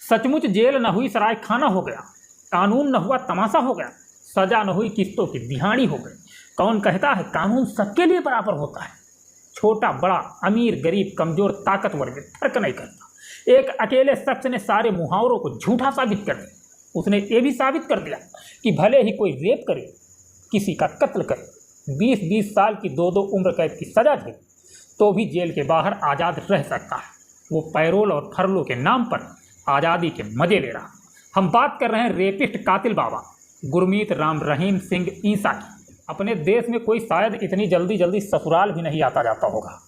सचमुच जेल न हुई सराय खाना हो गया, कानून न हुआ तमाशा हो गया, सजा न हुई किस्तों की दिहाड़ी हो गई। कौन कहता है कानून सबके लिए बराबर होता है? छोटा बड़ा, अमीर गरीब, कमजोर ताकतवर में फर्क नहीं करता। एक अकेले शख्स ने सारे मुहावरों को झूठा साबित कर दिया। उसने ये भी साबित कर दिया कि भले ही कोई रेप करे, किसी का कत्ल करे, 20-20 साल की 2-2 उम्र कैद की सजा झेले, तो भी जेल के बाहर आज़ाद रह सकता है। वो पैरोल और फरलों के नाम पर आज़ादी के मजे ले रहा। हम बात कर रहे हैं रेपिस्ट कातिल बाबा गुरमीत राम रहीम सिंह ईसा की। अपने देश में कोई शायद इतनी जल्दी ससुराल भी नहीं आता जाता होगा,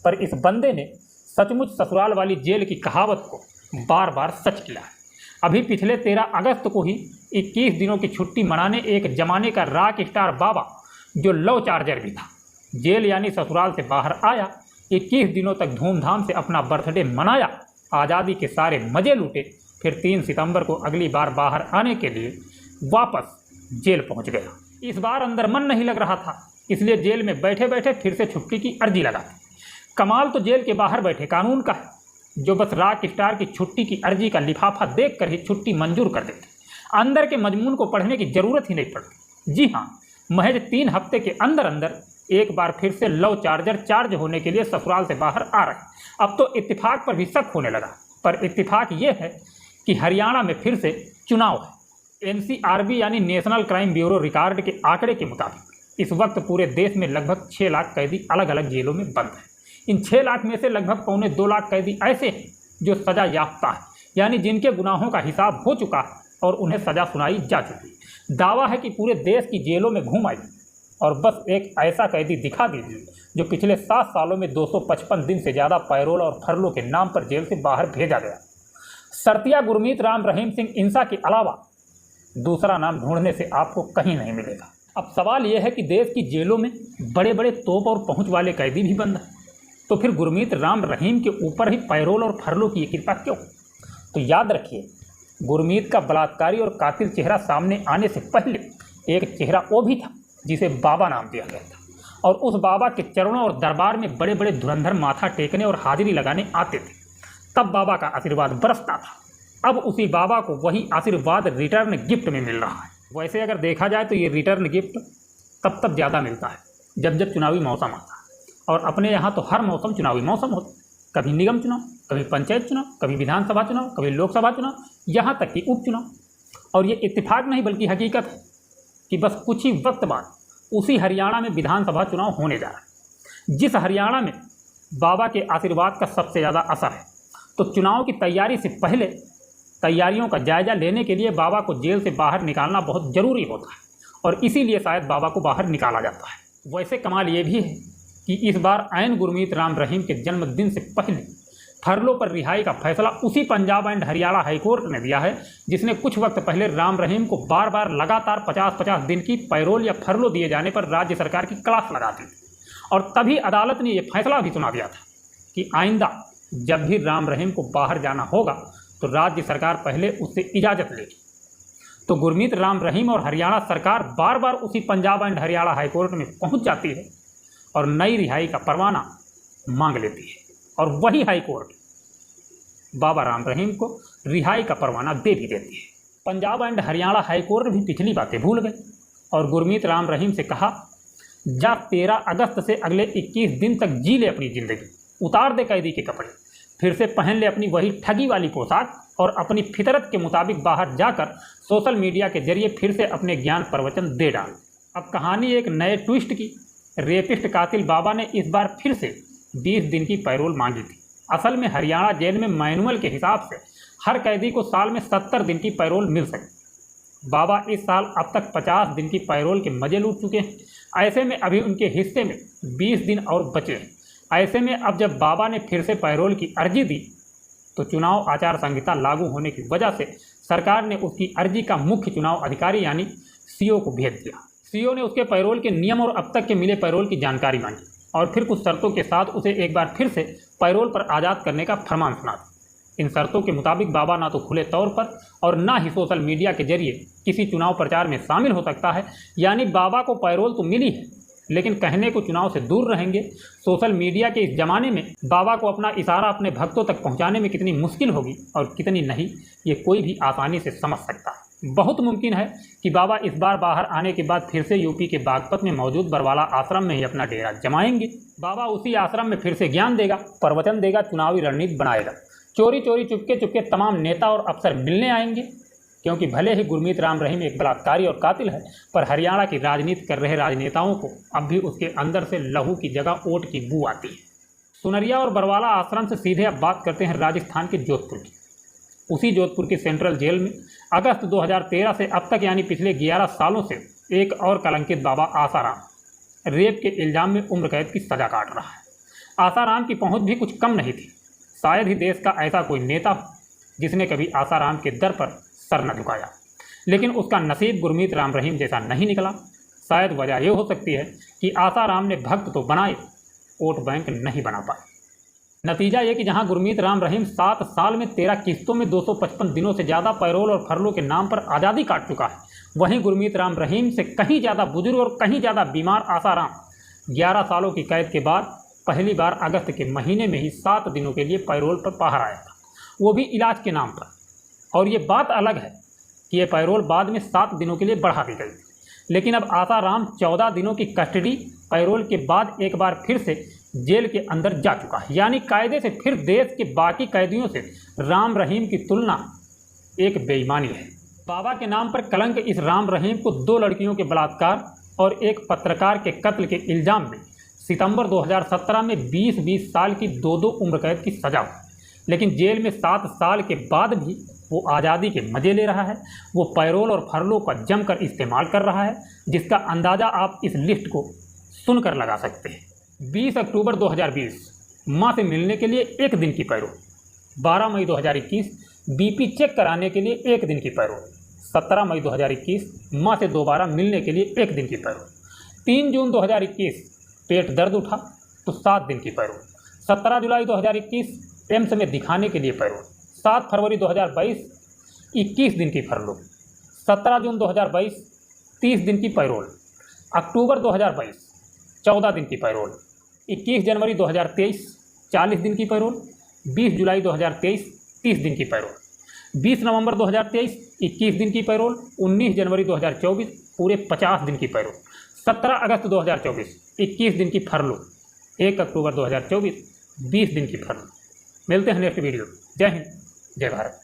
पर इस बंदे ने सचमुच ससुराल वाली जेल की कहावत को बार बार सच किया है। अभी पिछले 13 अगस्त को ही 21 दिनों की छुट्टी मनाने एक जमाने का रॉक स्टार बाबा, जो लव चार्जर भी था, जेल यानी ससुराल से बाहर आया। 21 दिनों तक धूमधाम से अपना बर्थडे मनाया, आज़ादी के सारे मजे लूटे, फिर 3 सितंबर को अगली बार बाहर आने के लिए वापस जेल पहुंच गया। इस बार अंदर मन नहीं लग रहा था, इसलिए जेल में बैठे बैठे फिर से छुट्टी की अर्जी लगा दी। कमाल तो जेल के बाहर बैठे कानून का है, जो बस रॉक स्टार की छुट्टी की अर्जी का लिफाफा देखकर ही छुट्टी मंजूर कर देते। अंदर के मजमून को पढ़ने की जरूरत ही नहीं पड़ती। जी हाँ, महज 3 हफ्ते के अंदर अंदर एक बार फिर से लव चार्जर चार्ज होने के लिए ससुराल से बाहर आ रहे। अब तो इत्तेफाक पर भी शक होने लगा, पर इत्तेफाक ये है कि हरियाणा में फिर से चुनाव है। NCRB यानी नेशनल क्राइम ब्यूरो रिकॉर्ड के आंकड़े के मुताबिक इस वक्त पूरे देश में लगभग 6 लाख कैदी अलग अलग जेलों में बंद हैं। इन 6 लाख में से लगभग 1.25 लाख कैदी ऐसे हैं जो सजा याफ्ता है, यानी जिनके गुनाहों का हिसाब हो चुका है और उन्हें सजा सुनाई जा चुकी है। दावा है कि पूरे देश की जेलों में घूम आइए और बस एक ऐसा कैदी दिखा दीजिए जो पिछले 7 सालों में 255 दिन से ज़्यादा पैरोल और फरलों के नाम पर जेल से बाहर भेजा गया। सरतिया गुरमीत राम रहीम सिंह इंसा के अलावा दूसरा नाम ढूंढने से आपको कहीं नहीं मिलेगा। अब सवाल यह है कि देश की जेलों में बड़े बड़े तोप और पहुंच वाले कैदी भी बंद हैं, तो फिर गुरमीत राम रहीम के ऊपर ही पैरोल और फरलों की कृपा क्यों? तो याद रखिए, गुरमीत का बलात्कारी और कातिल चेहरा सामने आने से पहले एक चेहरा वो भी था जिसे बाबा नाम दिया गया था, और उस बाबा के चरणों और दरबार में बड़े बड़े धुरंधर माथा टेकने और हाजिरी लगाने आते थे। तब बाबा का आशीर्वाद बरसता था। अब उसी बाबा को वही आशीर्वाद रिटर्न गिफ्ट में मिल रहा है। वैसे अगर देखा जाए तो ये रिटर्न गिफ्ट तब ज़्यादा मिलता है जब चुनावी मौसम आता है, और अपने यहाँ तो हर मौसम चुनावी मौसम होता है। कभी निगम चुनाव, कभी पंचायत चुनाव, कभी विधानसभा चुनाव, कभी लोकसभा चुनाव, यहाँ तक कि उपचुनाव। और ये इत्तेफाक नहीं बल्कि हकीकत है कि बस कुछ ही वक्त बाद उसी हरियाणा में विधानसभा चुनाव होने जा रहा है, जिस हरियाणा में बाबा के आशीर्वाद का सबसे ज़्यादा असर है। तो चुनाव की तैयारी से पहले तैयारियों का जायजा लेने के लिए बाबा को जेल से बाहर निकालना बहुत ज़रूरी होता है, और इसीलिए शायद बाबा को बाहर निकाला जाता है। वैसे कमाल ये भी है कि इस बार ऐन गुरमीत राम रहीम के जन्मदिन से पहले फरलों पर रिहाई का फैसला उसी पंजाब एंड हरियाणा हाईकोर्ट ने दिया है, जिसने कुछ वक्त पहले राम रहीम को बार बार लगातार 50-50 दिन की पैरोल या फरलों दिए जाने पर राज्य सरकार की क्लास लगा दी थी। और तभी अदालत ने यह फैसला भी सुना दिया था कि आइंदा जब भी राम रहीम को बाहर जाना होगा तो राज्य सरकार पहले उससे इजाज़त लेगी। तो गुरमीत राम रहीम और हरियाणा सरकार बार बार उसी पंजाब एंड हरियाणा हाईकोर्ट में पहुंच जाती है और नई रिहाई का परवाना मांग लेती है, और वही हाईकोर्ट बाबा राम रहीम को रिहाई का परवाना दे भी देती है। पंजाब एंड हरियाणा हाईकोर्ट भी पिछली बातें भूल गए और गुरमीत राम रहीम से कहा, जा 13 अगस्त से अगले 21 दिन तक जी ले अपनी ज़िंदगी, उतार दे कैदी के कपड़े, फिर से पहन ले अपनी वही ठगी वाली पोशाक और अपनी फितरत के मुताबिक बाहर जाकर सोशल मीडिया के जरिए फिर से अपने ज्ञान प्रवचन दे डाल। अब कहानी एक नए ट्विस्ट की। रेपिस्ट कातिल बाबा ने इस बार फिर से 20 दिन की पैरोल मांगी थी। असल में हरियाणा जेल में मैनुअल के हिसाब से हर कैदी को साल में 70 दिन की पैरोल मिल सके। बाबा इस साल अब तक 50 दिन की पैरोल के मजे लूट चुके हैं। ऐसे में अभी उनके हिस्से में 20 दिन और बचे हैं। ऐसे में अब जब बाबा ने फिर से पैरोल की अर्जी दी तो चुनाव आचार संहिता लागू होने की वजह से सरकार ने उसकी अर्जी का मुख्य चुनाव अधिकारी यानी सीओ को भेज दिया। सीओ ने उसके पैरोल के नियम और अब तक के मिले पैरोल की जानकारी मांगी और फिर कुछ शर्तों के साथ उसे एक बार फिर से पैरोल पर आज़ाद करने का फरमान सुना दिया। इन शर्तों के मुताबिक बाबा ना तो खुले तौर पर और ना ही सोशल मीडिया के जरिए किसी चुनाव प्रचार में शामिल हो सकता है। यानी बाबा को पैरोल तो मिली है, लेकिन कहने को चुनाव से दूर रहेंगे। सोशल मीडिया के इस ज़माने में बाबा को अपना इशारा अपने भक्तों तक पहुंचाने में कितनी मुश्किल होगी और कितनी नहीं, ये कोई भी आसानी से समझ सकता है। बहुत मुमकिन है कि बाबा इस बार बाहर आने के बाद फिर से यूपी के बागपत में मौजूद बरवाला आश्रम में ही अपना डेरा जमाएंगे। बाबा उसी आश्रम में फिर से ज्ञान देगा, प्रवचन देगा, चुनावी रणनीति बनाएगा। चोरी चोरी चुपके चुपके तमाम नेता और अफसर मिलने आएंगे, क्योंकि भले ही गुरमीत राम रहीम एक बलात्कारी और कातिल है, पर हरियाणा की राजनीति कर रहे राजनेताओं को अब भी उसके अंदर से लहू की जगह ओट की बू आती है। सुनरिया और बरवाला आश्रम से सीधे अब बात करते हैं राजस्थान के जोधपुर की। उसी जोधपुर की सेंट्रल जेल में अगस्त 2013 से अब तक यानी पिछले 11 सालों से एक और कलंकित बाबा आसाराम रेप के इल्ज़ाम में उम्र कैद की सज़ा काट रहा है। आसाराम की पहुंच भी कुछ कम नहीं थी। शायद ही देश का ऐसा कोई नेता हो जिसने कभी आसाराम के दर पर सर न झुकाया, लेकिन उसका नसीब गुरमीत राम रहीम जैसा नहीं निकला। शायद वजह यह हो सकती है कि आसाराम ने भक्त तो बनाए, वोट बैंक नहीं बना पाए। नतीजा ये कि जहां गुरमीत राम रहीम 7 साल में 13 किस्तों में 255 दिनों से ज़्यादा पैरोल और फरलों के नाम पर आज़ादी काट चुका है, वहीं गुरमीत राम रहीम से कहीं ज़्यादा बुजुर्ग और कहीं ज़्यादा बीमार आसाराम 11 सालों की कैद के बाद पहली बार अगस्त के महीने में ही 7 दिनों के लिए पैरोल पर बाहर आया था, वो भी इलाज के नाम पर। और ये बात अलग है कि ये पैरोल बाद में 7 दिनों के लिए बढ़ा दी गई, लेकिन अब आसाराम 14 दिनों की कस्टडी पैरोल के बाद एक बार फिर से जेल के अंदर जा चुका है। यानी कायदे से फिर देश के बाकी कैदियों से राम रहीम की तुलना एक बेईमानी है। बाबा के नाम पर कलंक इस राम रहीम को 2 लड़कियों के बलात्कार और एक पत्रकार के कत्ल के इल्ज़ाम में सितंबर 2017 में 20-20 साल की 2-2 उम्र कैद की सज़ा हुई, लेकिन जेल में 7 साल के बाद भी वो आज़ादी के मज़े ले रहा है। वो पैरोल और फरलों का जमकर इस्तेमाल कर रहा है, जिसका अंदाज़ा आप इस लिस्ट को सुनकर लगा सकते हैं। 20 अक्टूबर 2020 मां से मिलने के लिए 1 दिन की पैरोल, 12 मई 2021 बीपी चेक कराने के लिए 1 दिन की पैरोल, 17 मई 2021 मां से दोबारा मिलने के लिए 1 दिन की पैरोल, 3 जून 2021 पेट दर्द उठा तो 7 दिन की पैरोल, 17 जुलाई 2021 एम्स में दिखाने के लिए पैरोल, 7 फरवरी 2022 21 दिन की फरलो, 17 जून 2022 30 दिन की पैरोल, अक्टूबर 2022 14 दिन की पैरोल, 21 जनवरी 2023 40 दिन की पैरोल, 20 जुलाई 2023 30 दिन की पैरोल, 20 नवंबर 2023 21 दिन की पैरोल, 19 जनवरी 2024 पूरे 50 दिन की पैरोल, 17 अगस्त 2024 21 दिन की फरलो, 1 अक्टूबर 2024 20 दिन की फरलो। मिलते हैं नेक्स्ट वीडियो। जय हिंद, जय भारत।